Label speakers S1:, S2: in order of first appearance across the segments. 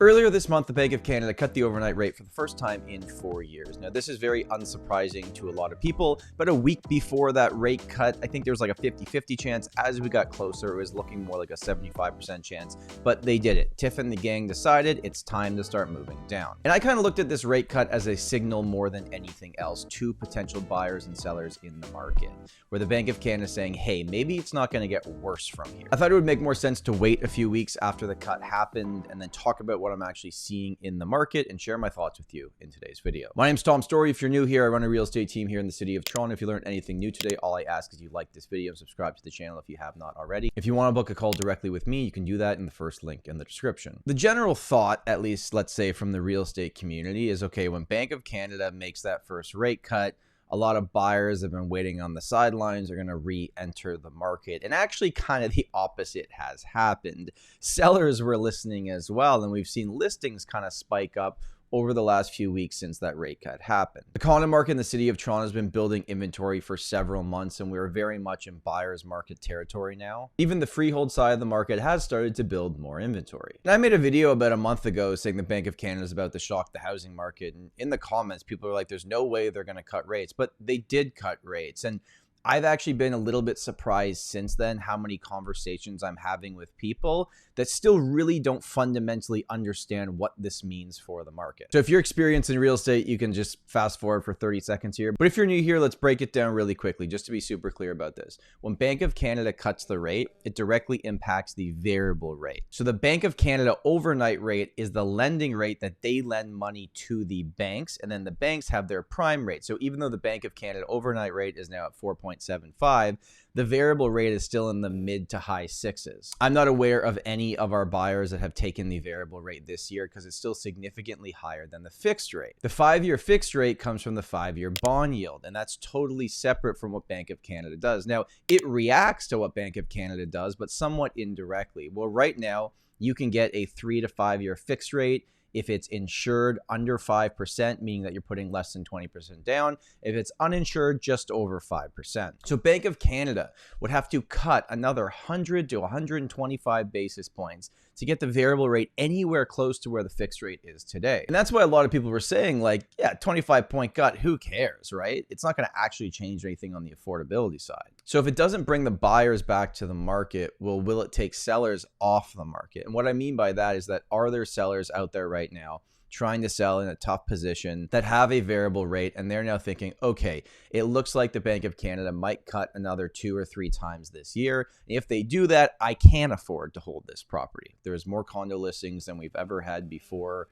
S1: Earlier this month, the Bank of Canada cut the overnight rate for the first time in 4 years. Now, this is very unsurprising to a lot of people, but a week before that rate cut, I think there was like a 50-50 chance. As we got closer, it was looking more like a 75% chance, but they did it. Tiff and the gang decided it's time to start moving down. And I kind of looked at this rate cut as a signal more than anything else to potential buyers and sellers in the market, where the Bank of Canada is saying, hey, maybe it's not going to get worse from here. I thought it would make more sense to wait a few weeks after the cut happened and then talk about what I'm actually seeing in the market and share my thoughts with you in today's video. My name's Tom Storey. If you're new here, I run a real estate team here in the city of Toronto. If you learned anything new today, all I ask is you like this video and subscribe to the channel if you have not already. If you want to book a call directly with me, you can do that in the first link in the description. The general thought, at least let's say from the real estate community, is okay, when Bank of Canada makes that first rate cut, a lot of buyers have been waiting on the sidelines, are going to re-enter the market. And actually kind of the opposite has happened. Sellers were listening as well, and we've seen listings kind of spike up over the last few weeks since that rate cut happened. The condo market in the city of Toronto has been building inventory for several months, and we're very much in buyer's market territory now. Even the freehold side of the market has started to build more inventory. And I made a video about a month ago saying the Bank of Canada is about to shock the housing market. And in the comments, people are like, there's no way they're going to cut rates, but they did cut rates. And I've actually been a little bit surprised since then how many conversations I'm having with people that still really don't fundamentally understand what this means for the market. So if you're experienced in real estate, you can just fast forward for 30 seconds here. But if you're new here, let's break it down really quickly just to be super clear about this. When Bank of Canada cuts the rate, it directly impacts the variable rate. So the Bank of Canada overnight rate is the lending rate that they lend money to the banks, and then the banks have their prime rate. So even though the Bank of Canada overnight rate is now at 4.75, the variable rate is still in the mid to high sixes. I'm not aware of any of our buyers that have taken the variable rate this year because it's still significantly higher than the fixed rate. The 5-year fixed rate comes from the 5-year bond yield, and that's totally separate from what Bank of Canada does. Now, it reacts to what Bank of Canada does, but somewhat indirectly. Well, right now, you can get a 3 to 5 year fixed rate if it's insured under 5%, meaning that you're putting less than 20% down. If it's uninsured, just over 5%. So Bank of Canada would have to cut another 100 to 125 basis points to get the variable rate anywhere close to where the fixed rate is today. And that's why a lot of people were saying, like, yeah, 25-point cut, who cares, right? It's not going to actually change anything on the affordability side. So if it doesn't bring the buyers back to the market, well, will it take sellers off the market? And what I mean by that is that are there sellers out there right now trying to sell in a tough position that have a variable rate, and they're now thinking, okay, it looks like the Bank of Canada might cut another 2 or 3 times this year. If they do that, I can't afford to hold this property. There's more condo listings than we've ever had before.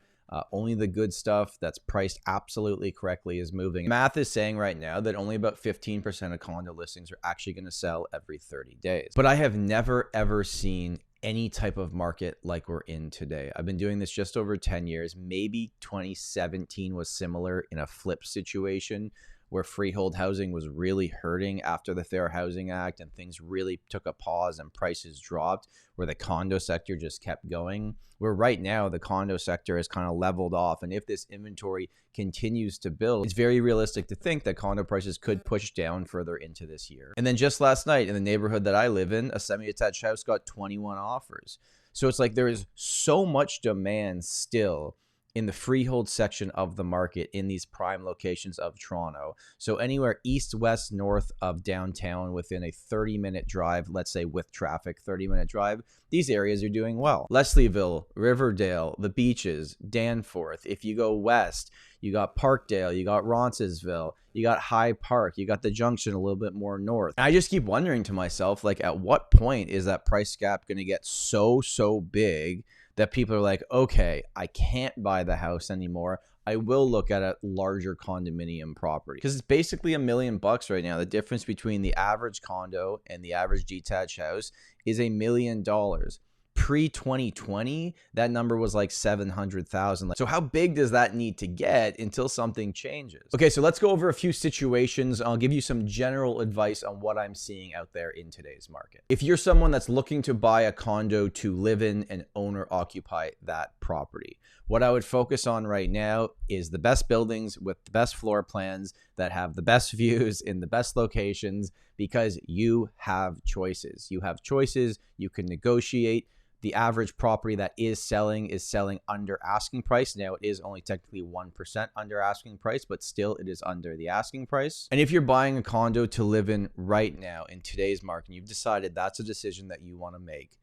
S1: Only the good stuff that's priced absolutely correctly is moving. Math is saying right now that only about 15% of condo listings are actually going to sell every 30 days. But I have never, ever seen any type of market like we're in today. I've been doing this just over 10 years. Maybe 2017 was similar in a flip situation where freehold housing was really hurting after the Fair Housing Act and things really took a pause and prices dropped, where the condo sector just kept going. Where right now the condo sector has kind of leveled off, and if this inventory continues to build, it's very realistic to think that condo prices could push down further into this year. And then just last night in the neighborhood that I live in, a semi-attached house got 21 offers. So it's like there is so much demand still in the freehold section of the market in these prime locations of Toronto. So anywhere east, west, north of downtown within a 30-minute drive, let's say with traffic, 30-minute drive, these areas are doing well. Leslieville, Riverdale, the Beaches, Danforth. If you go west, you got Parkdale, you got Roncesvalles, you got High Park, you got the Junction a little bit more north. And I just keep wondering to myself, like, at what point is that price gap going to get so big that people are like, okay, I can't buy the house anymore. I will look at a larger condominium property, because it's basically $1 million right now. The difference between the average condo and the average detached house is $1 million. Pre-2020, that number was like 700,000. So how big does that need to get until something changes? Okay, so let's go over a few situations. I'll give you some general advice on what I'm seeing out there in today's market. If you're someone that's looking to buy a condo to live in and own or occupy that property, what I would focus on right now is the best buildings with the best floor plans that have the best views in the best locations, because you have choices. You have choices. You can negotiate. the average property that is selling under asking price. Now, it is only technically 1% under asking price, but still it is under the asking price. And if you're buying a condo to live in right now in today's market, you've decided that's a decision that you want to make,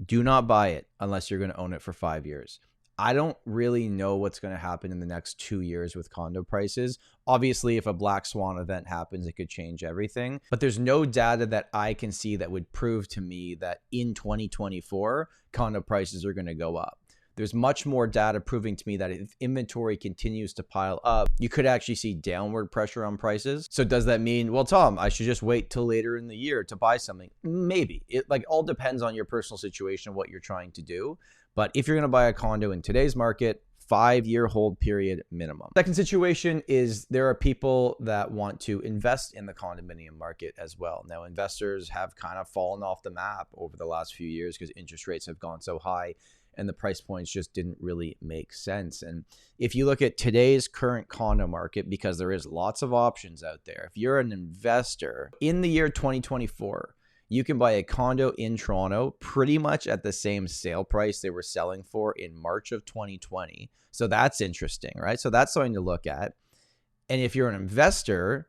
S1: do not buy it unless you're going to own it for 5 years. I don't really know what's going to happen in the next 2 years with condo prices. Obviously, if a black swan event happens, it could change everything. But there's no data that I can see that would prove to me that in 2024, condo prices are going to go up. There's much more data proving to me that if inventory continues to pile up, you could actually see downward pressure on prices. So does that mean, well, Tom, I should just wait till later in the year to buy something? Maybe. It all depends on your personal situation, what you're trying to do. But if you're going to buy a condo in today's market, 5-year hold period minimum. Second situation is there are people that want to invest in the condominium market as well. Now, investors have kind of fallen off the map over the last few years because interest rates have gone so high and the price points just didn't really make sense. And if you look at today's current condo market, because there is lots of options out there, if you're an investor in the year 2024, you can buy a condo in Toronto pretty much at the same sale price they were selling for in March of 2020. So that's interesting, right? So that's something to look at. And if you're an investor,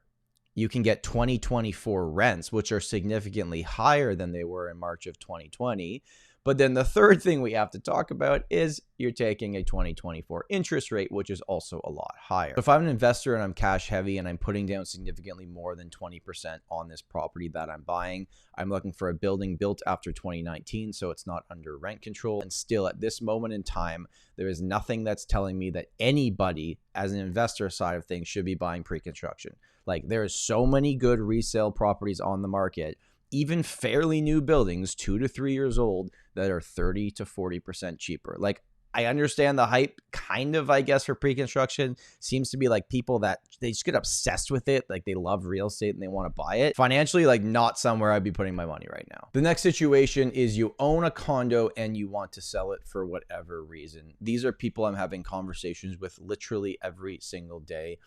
S1: you can get 2024 rents, which are significantly higher than they were in March of 2020. But then the third thing we have to talk about is you're taking a 2024 interest rate, which is also a lot higher. If I'm an investor and I'm cash heavy and I'm putting down significantly more than 20% on this property that I'm buying, I'm looking for a building built after 2019, so it's not under rent control. And still at this moment in time, there is nothing that's telling me that anybody as an investor side of things should be buying pre-construction. Like, there are so many good resale properties on the market, even fairly new buildings, 2 to 3 years old, that are 30 to 40% cheaper. Like, I understand the hype kind of, I guess, for pre-construction seems to be like people that they just get obsessed with it. Like, they love real estate and they want to buy it. Financially, like, not somewhere I'd be putting my money right now. The next situation is you own a condo and you want to sell it for whatever reason. These are people I'm having conversations with literally every single day.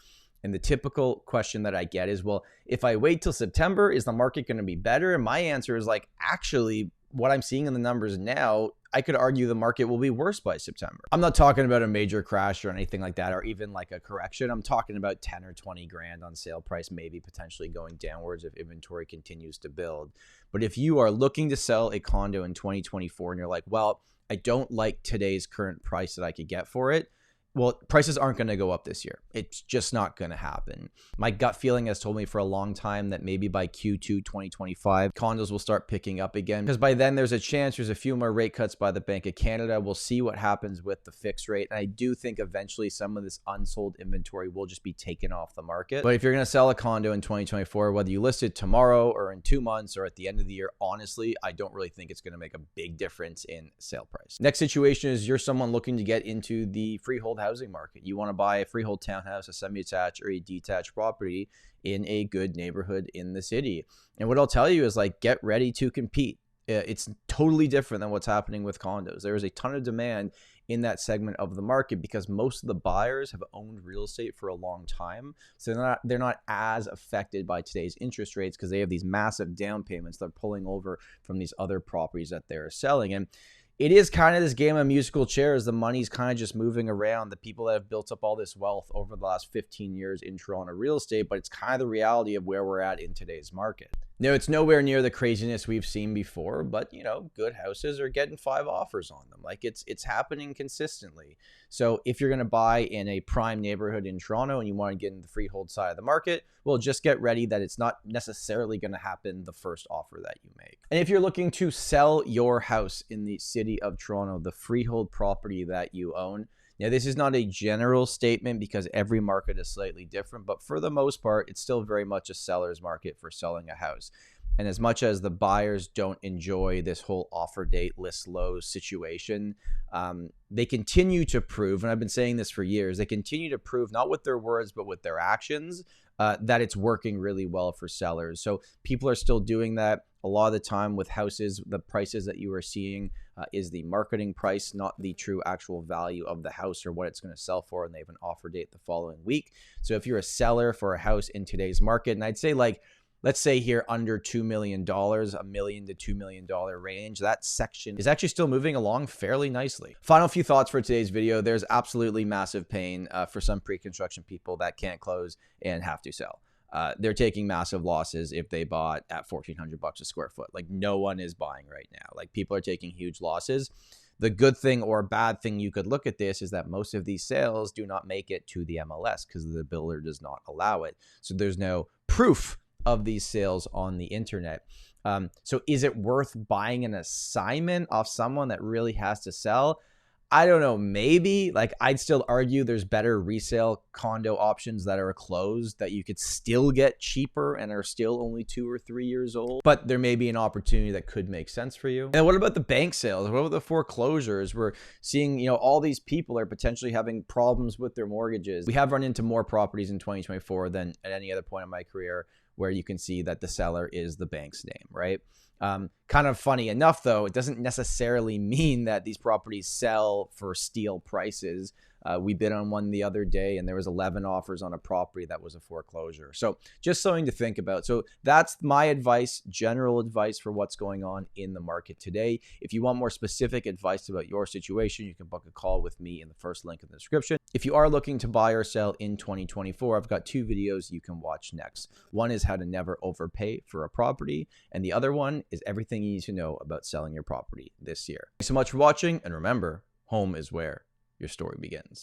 S1: And the typical question that I get is, well, if I wait till September, is the market going to be better? And my answer is like, actually, what I'm seeing in the numbers now, I could argue the market will be worse by September. I'm not talking about a major crash or anything like that, or even like a correction. I'm talking about 10 or 20 grand on sale price, maybe potentially going downwards if inventory continues to build. But if you are looking to sell a condo in 2024 and you're like, well, I don't like today's current price that I could get for it, well, prices aren't going to go up this year. It's just not going to happen. My gut feeling has told me for a long time that maybe by Q2 2025, condos will start picking up again. Because by then, there's a chance there's a few more rate cuts by the Bank of Canada. We'll see what happens with the fixed rate. And I do think eventually some of this unsold inventory will just be taken off the market. But if you're going to sell a condo in 2024, whether you list it tomorrow or in 2 months or at the end of the year, honestly, I don't really think it's going to make a big difference in sale price. Next situation is you're someone looking to get into the freehold housing market. You want to buy a freehold townhouse, a semi-attached or a detached property in a good neighborhood in the city. And what I'll tell you is, like, get ready to compete. It's totally different than what's happening with condos. There is a ton of demand in that segment of the market because most of the buyers have owned real estate for a long time. So they're not as affected by today's interest rates because they have these massive down payments they're pulling over from these other properties that they're selling. And it is kind of this game of musical chairs. The money's kind of just moving around. The people that have built up all this wealth over the last 15 years in Toronto real estate, but it's kind of the reality of where we're at in today's market. Now, it's nowhere near the craziness we've seen before, but, you know, good houses are getting 5 offers on them. Like, it's happening consistently. So if you're going to buy in a prime neighborhood in Toronto and you want to get in the freehold side of the market, well, just get ready that it's not necessarily going to happen the first offer that you make. And if you're looking to sell your house in the city of Toronto, the freehold property that you own, now, this is not a general statement because every market is slightly different, but for the most part, it's still very much a seller's market for selling a house. And as much as the buyers don't enjoy this whole offer date, list low situation, they continue to prove, and I've been saying this for years, they continue to prove, not with their words, but with their actions, that it's working really well for sellers. So people are still doing that. A lot of the time with houses, the prices that you are seeing is the marketing price, not the true actual value of the house or what it's going to sell for, and they have an offer date the following week. So if you're a seller for a house in today's market, and I'd say like let's say here under $2 million, $1 million to $2 million range, that section is actually still moving along fairly nicely. Final few thoughts for today's video. There's absolutely massive pain for some pre-construction people that can't close and have to sell. They're taking massive losses if they bought at $1,400 a square foot. Like, no one is buying right now. Like, people are taking huge losses. The good thing or bad thing you could look at this is that most of these sales do not make it to the MLS because the builder does not allow it. So there's no proof of these sales on the internet. So is it worth buying an assignment off someone that really has to sell? I don't know, maybe. Like, I'd still argue there's better resale condo options that are closed that you could still get cheaper and are still only 2 or 3 years old. But there may be an opportunity that could make sense for you. And what about the bank sales? What about the foreclosures? We're seeing, you know, all these people are potentially having problems with their mortgages. We have run into more properties in 2024 than at any other point in my career where you can see that the seller is the bank's name, right? Kind of funny enough, though, it doesn't necessarily mean that these properties sell for steal prices. We bid on one the other day and there was 11 offers on a property that was a foreclosure. So just something to think about. So that's my advice, general advice for what's going on in the market today. If you want more specific advice about your situation, you can book a call with me in the first link in the description. If you are looking to buy or sell in 2024, I've got 2 videos you can watch next. One is how to never overpay for a property, and the other one is everything you need to know about selling your property this year. Thanks so much for watching, and remember, home is where your story begins.